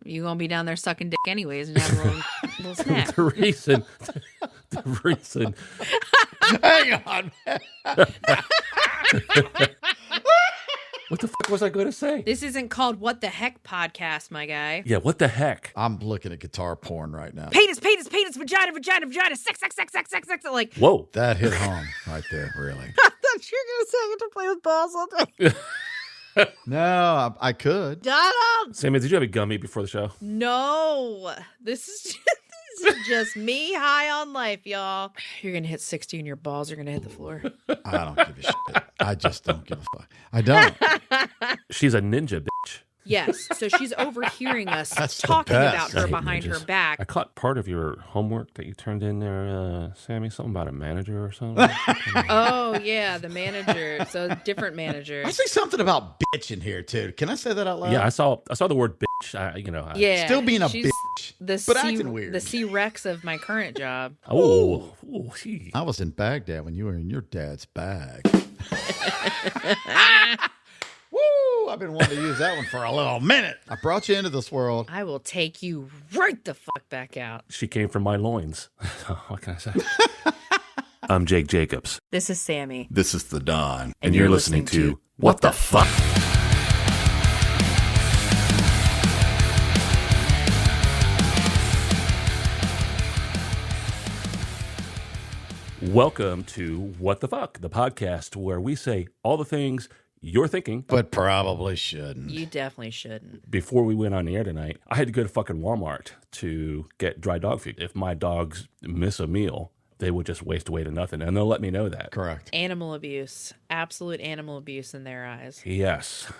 You're going to be down there sucking dick anyways and have a little snack. The reason. Hang on. What the fuck was I going to say? This isn't called What the Heck podcast, my guy. Yeah, what the heck? I'm looking at guitar porn right now. Penis, vagina, sex, like. Whoa. That hit home right there, really. I thought you were going to say I get to play with balls all day. No, I could. Donald! Sammie, did you have a gummy before the show? No. This is just me high on life, y'all. You're going to hit 60 and your balls are going to hit the floor. I don't give a shit. I just don't give a fuck. I don't. She's a ninja bitch. Yes. So she's overhearing us That's the talking best. about her I hate behind her ninjas. back. I caught part of your homework that you turned in there, Sammie. Something about a manager or something. Oh, yeah, the manager. So different I managers. see something about bitch in here, too. Can I say that out loud? Yeah, I saw the word bitch. Yeah. Still being a she's bitch, The but acting weird. The C-Rex of my current job. Oh, gee. I was in Baghdad when you were in your dad's bag. Woo! I've been wanting to use that one for a little minute. I brought you into this world. I will take you right the fuck back out. She came from my loins. What can I say? I'm Jake Jacobs. This is Sammie. This is the Don. And you're listening to What the Fuck? Welcome to What the Fuck, the podcast where we say all the things you're thinking. But probably shouldn't. You definitely shouldn't. Before we went on the air tonight, I had to go to fucking Walmart to get dry dog food. If my dogs miss a meal, they would just waste away to nothing, and they'll let me know that. Correct. Animal abuse. Absolute animal abuse in their eyes. Yes.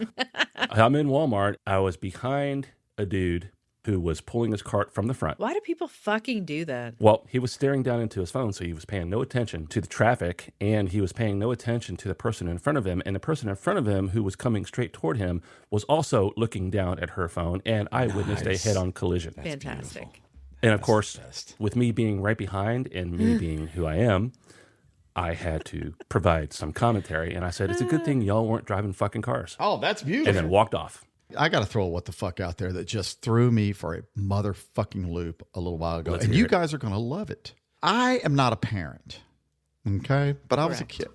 I'm in Walmart. I was behind a dude who was pulling his cart from the front. Why do people fucking do that? Well, he was staring down into his phone, so he was paying no attention to the traffic, and he was paying no attention to the person in front of him. And the person in front of him, who was coming straight toward him, was also looking down at her phone, and I witnessed a head-on collision. That's Fantastic. beautiful. And of That's course, the best. with me being right behind and me being who I am, I had to provide some commentary. And I said, it's a good thing y'all weren't driving fucking cars. Oh, that's beautiful. And then walked off. I got to throw a what the fuck out there that just threw me for a motherfucking loop a little while ago. Let's And hear you it. guys are going to love it. I am not a parent, okay? But I was a kid.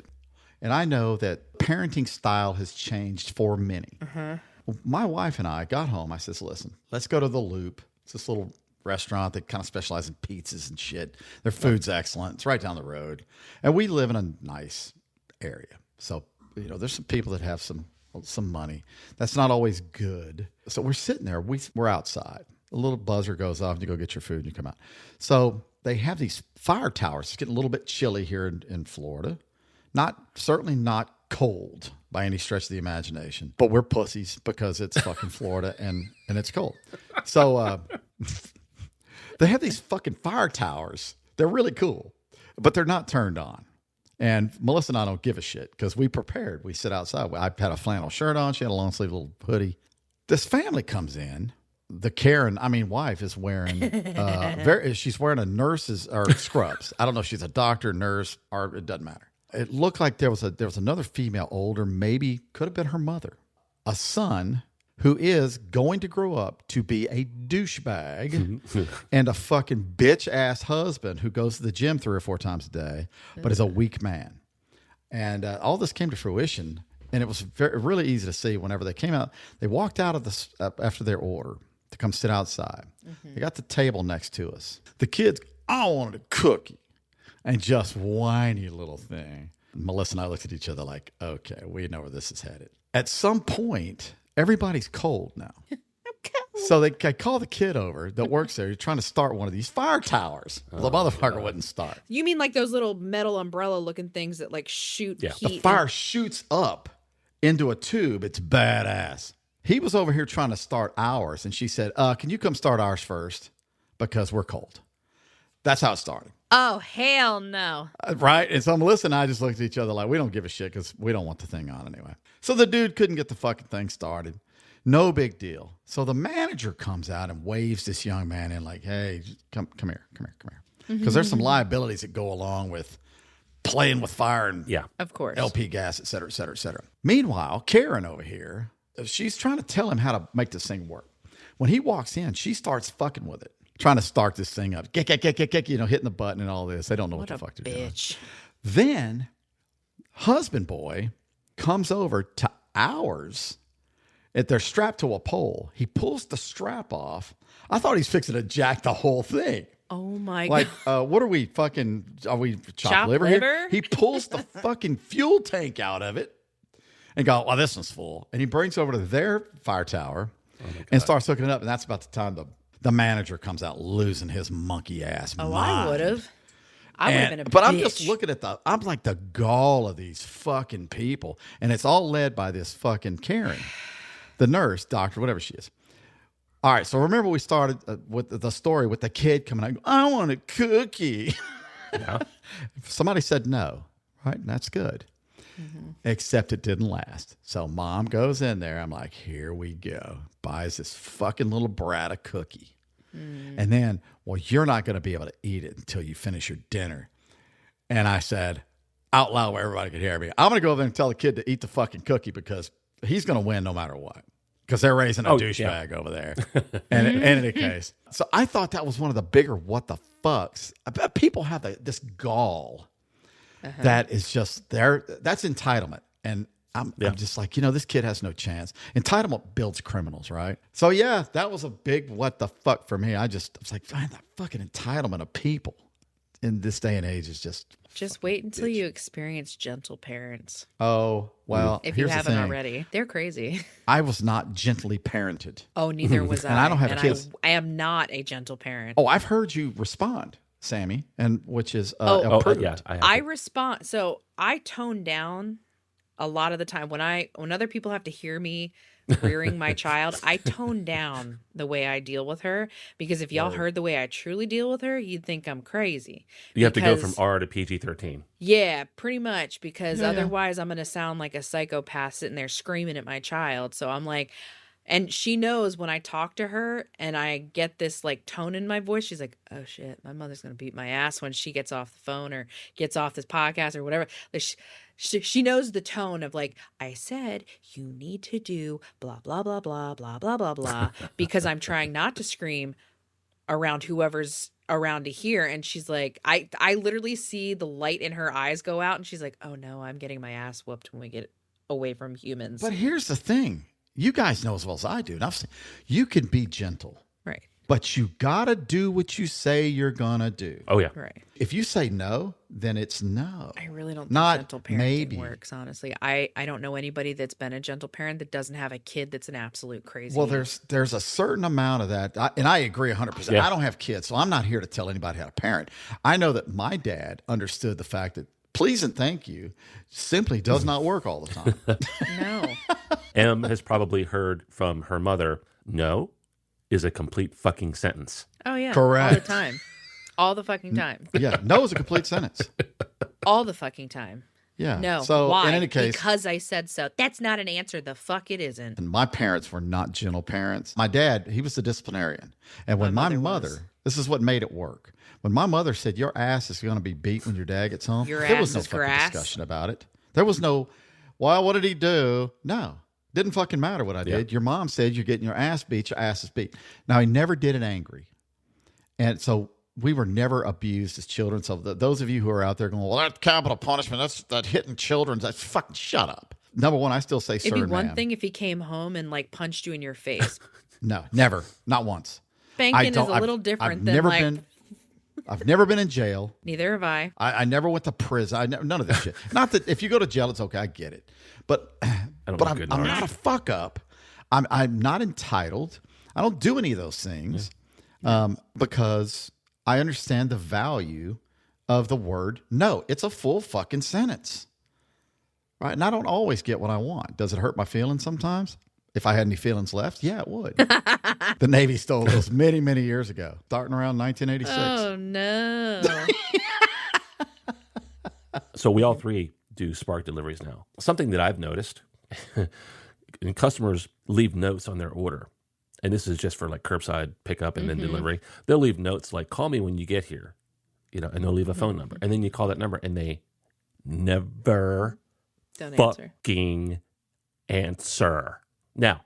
And I know that parenting style has changed for many. Well, my wife and I got home. I says, listen, let's go to the Loop. It's this little restaurant that kind of specializes in pizzas and shit. Their food's excellent. It's right down the road. And we live in a nice area. So, you know, there's some people that have some money. That's not always good. So we're sitting there. We're outside. A little buzzer goes off and you go get your food and you come out. So they have these fire towers. It's getting a little bit chilly here in Florida. Certainly not cold by any stretch of the imagination, but we're pussies because it's fucking Florida and it's cold. So they have these fucking fire towers. They're really cool, but they're not turned on. And Melissa and I don't give a shit because we prepared. We sit outside. I had a flannel shirt on. She had a long sleeve little hoodie. This family comes in. The wife is wearing, she's wearing a nurse's or scrubs. I don't know if she's a doctor, nurse, or it doesn't matter. It looked like there was another female, older, maybe could have been her mother, a son who is going to grow up to be a douchebag and a fucking bitch-ass husband who goes to the gym 3 or 4 times a day, but is a weak man. And all this came to fruition, and it was really easy to see whenever they came out. They walked out of after their order to come sit outside. They got the table next to us. The kids, I wanted a cookie, and just whiny little thing. Melissa and I looked at each other like, okay, we know where this is headed. At some point, everybody's cold now. So they call the kid over that works there. He's trying to start one of these fire towers. The motherfucker wouldn't start. You mean like those little metal umbrella looking things that like shoot heat? The fire shoots up into a tube. It's badass. He was over here trying to start ours, and she said, can you come start ours first? Because we're cold. That's how it started. Oh, hell no. Right? And so Melissa and I just looked at each other like, we don't give a shit because we don't want the thing on anyway. So the dude couldn't get the fucking thing started. No big deal. So the manager comes out and waves this young man in like, hey, come here. Because there's some liabilities that go along with playing with fire and of course, LP gas, et cetera, et cetera, et cetera. Meanwhile, Karen over here, she's trying to tell him how to make this thing work. When he walks in, she starts fucking with it, trying to start this thing up. Kick, hitting the button and all this. They don't know what the fuck they're doing. Then husband boy comes over to ours. They're strapped to a pole. He pulls the strap off. I thought he's fixing to jack the whole thing. Oh my God. God. What are we chopped liver here? He pulls the fucking fuel tank out of it and go, well, this one's full. And he brings over to their fire tower and starts hooking it up. And that's about the time the manager comes out losing his monkey ass mind. I would have. I would have been a bitch. But I'm just looking at I'm like the gall of these fucking people. And it's all led by this fucking Karen, the nurse, doctor, whatever she is. All right, so remember we started with the story with the kid coming out. I want a cookie. Yeah. Somebody said no, right? And that's good. Mm-hmm. Except it didn't last. So mom goes in there. I'm like, here we go. Buys this fucking little brat a cookie. And then, well, you're not going to be able to eat it until you finish your dinner. And I said, out loud where everybody could hear me, I'm going to go over there and tell the kid to eat the fucking cookie because he's going to win no matter what. Because they're raising a douchebag over there. And in any case. So I thought that was one of the bigger what the fucks. People have this gall that is just there. That's entitlement. And I'm just like, this kid has no chance. Entitlement builds criminals, right? So, yeah, that was a big what the fuck for me. I was like, man, that fucking entitlement of people in this day and age is just wait until you experience gentle parents. Oh, well, if you haven't already. They're crazy. I was not gently parented. Oh, neither was I. And I don't have kids. I am not a gentle parent. Oh, I've heard you respond, Sammie, and which is approved. Yeah, I respond. So I tone down a lot of the time when other people have to hear me rearing my child, I tone down the way I deal with her, because if y'all heard the way I truly deal with her, you'd think I'm crazy. You have to go from R to PG-13. Yeah, pretty much, because otherwise I'm going to sound like a psychopath sitting there screaming at my child. So I'm like, and she knows when I talk to her and I get this like tone in my voice, she's like, oh shit, my mother's going to beat my ass when she gets off the phone or gets off this podcast or whatever. Like, she knows the tone of like, I said, you need to do blah, blah, blah, blah, blah, blah, blah, blah, because I'm trying not to scream around whoever's around to hear. And she's like, I literally see the light in her eyes go out and she's like, oh no, I'm getting my ass whooped when we get away from humans. But here's the thing. You guys know as well as I do. And you can be gentle. Right. But you got to do what you say you're going to do. Oh, yeah. Right. If you say no, then it's no. I really don't think Not gentle parenting maybe. works, honestly. I don't know anybody that's been a gentle parent that doesn't have a kid that's an absolute crazy. Well, there's a certain amount of that. And I agree 100%. Yeah. I don't have kids, so I'm not here to tell anybody how to parent. I know that my dad understood the fact that please and thank you simply does not work all the time. No. Em has probably heard from her mother, no is a complete fucking sentence. Oh, yeah. Correct. All the time. All the fucking time. Yeah. No is a complete sentence. All the fucking time. Yeah. No. So why? in any case, because I said so. That's not an answer. The fuck it isn't. and my parents were not gentle parents. My dad, he was the disciplinarian. And when my mother, this is what made it work. When my mother said, your ass is going to be beat when your dad gets home, there was no fucking discussion about it. There was no, well, what did he do? No. Didn't fucking matter what I did. Your mom said you're getting your ass beat. Your ass is beat. Now, he never did it angry. And so we were never abused as children. So those of you who are out there going, well, that's capital punishment. That's that hitting children. That's fucking shut up. Number one, I still say, sir, It'd be one ma'am. thing if he came home and like punched you in your face. No, never. Not once. Spanking is a little different than I've never been in jail. Neither have I. I never went to prison. None of this shit. Not that if you go to jail, it's okay. I get it. But I'm not a fuck up. I'm not entitled. I don't do any of those things because I understand the value of the word no. It's a full fucking sentence. Right? And I don't always get what I want. Does it hurt my feelings sometimes? If I had any feelings left, yeah, it would. The Navy stole those many, many years ago, starting around 1986. Oh, no. So we all three do Spark deliveries now. Something that I've noticed, and customers leave notes on their order, and this is just for like curbside pickup and then delivery. They'll leave notes like, call me when you get here, and they'll leave a phone number. And then you call that number, and they never Don't fucking answer. Now,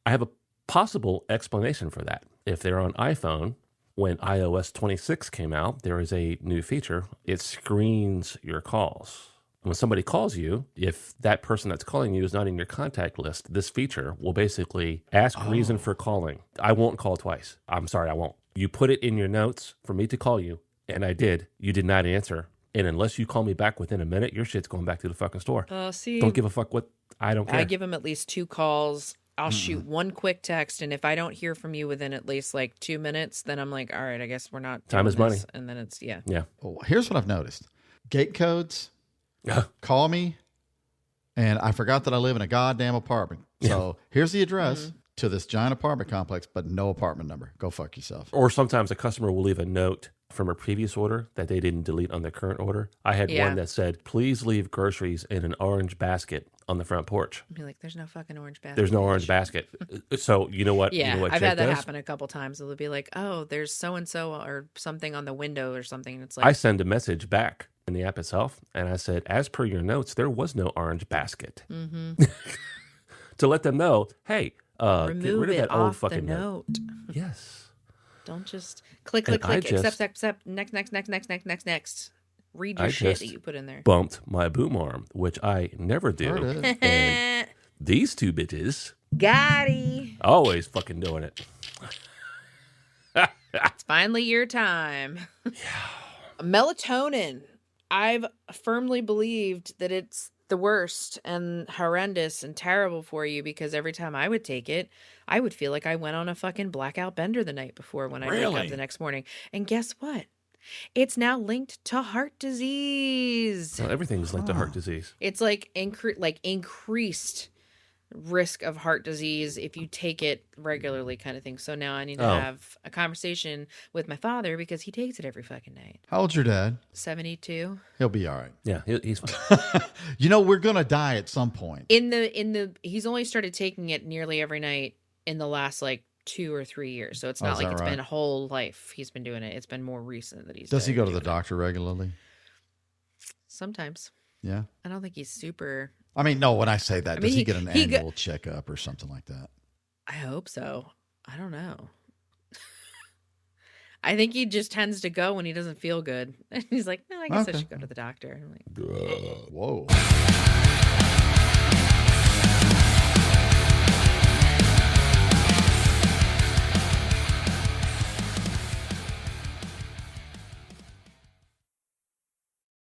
I have a possible explanation for that. If they're on iPhone, when iOS 26 came out, there is a new feature. It screens your calls. When somebody calls you, if that person that's calling you is not in your contact list, this feature will basically ask reason for calling. I won't call twice. I'm sorry, I won't. You put it in your notes for me to call you, and I did. You did not answer. And unless you call me back within a minute, your shit's going back to the fucking store. See, don't give a fuck what, I don't care. I give them at least 2 calls. I'll shoot one quick text, and if I don't hear from you within at least like 2 minutes, then I'm like, all right, I guess we're not. Time is doing money. this. And then it's, yeah. Oh, here's what I've noticed. Gate codes, call me, and I forgot that I live in a goddamn apartment. So here's the address to this giant apartment complex, but no apartment number. Go fuck yourself. Or sometimes a customer will leave a note from a previous order that they didn't delete on their current order. I had one that said, please leave groceries in an orange basket on the front porch. I'd be like, there's no fucking orange basket. There's no orange basket. So you know what? Yeah, you know what I've Jake had that does? happen a couple times. It'll be like, oh, there's so-and-so or something on the window or something. It's I like, send a message back in the app itself, and I said, as per your notes, there was no orange basket. To let them know, hey, get remove rid of it that old off fucking the note. note. Yes. Don't just click, And I accept, next. Read your I shit just that you put in there. bumped my boom arm, which I never do. Heard it. And these two bitches Gotti. always fucking doing it. It's finally your time. Melatonin. I've firmly believed that it's the worst and horrendous and terrible for you because every time I would take it, I would feel like I went on a fucking blackout bender the night before when I wake up the next morning. And guess what? It's now linked to heart disease. Well, everything's linked to heart disease. It's like increased risk of heart disease if you take it regularly kind of thing. So now I need to have a conversation with my father because he takes it every fucking night. How old's your dad? 72. He'll be all right. Yeah, he's fine. You know, we're going to die at some point. He's only started taking it nearly every night in the last like 2 or 3 years. So it's not like it's been a whole life he's been doing it. It's been more recent that he's Does he go to the doctor regularly? Sometimes. Yeah. I don't think he's super. I mean, no, when I say that, does he get an he annual checkup or something like that? I hope so. I don't know. I think he just tends to go when he doesn't feel good. He's like, no, I guess I should go to the doctor. I'm like, Whoa.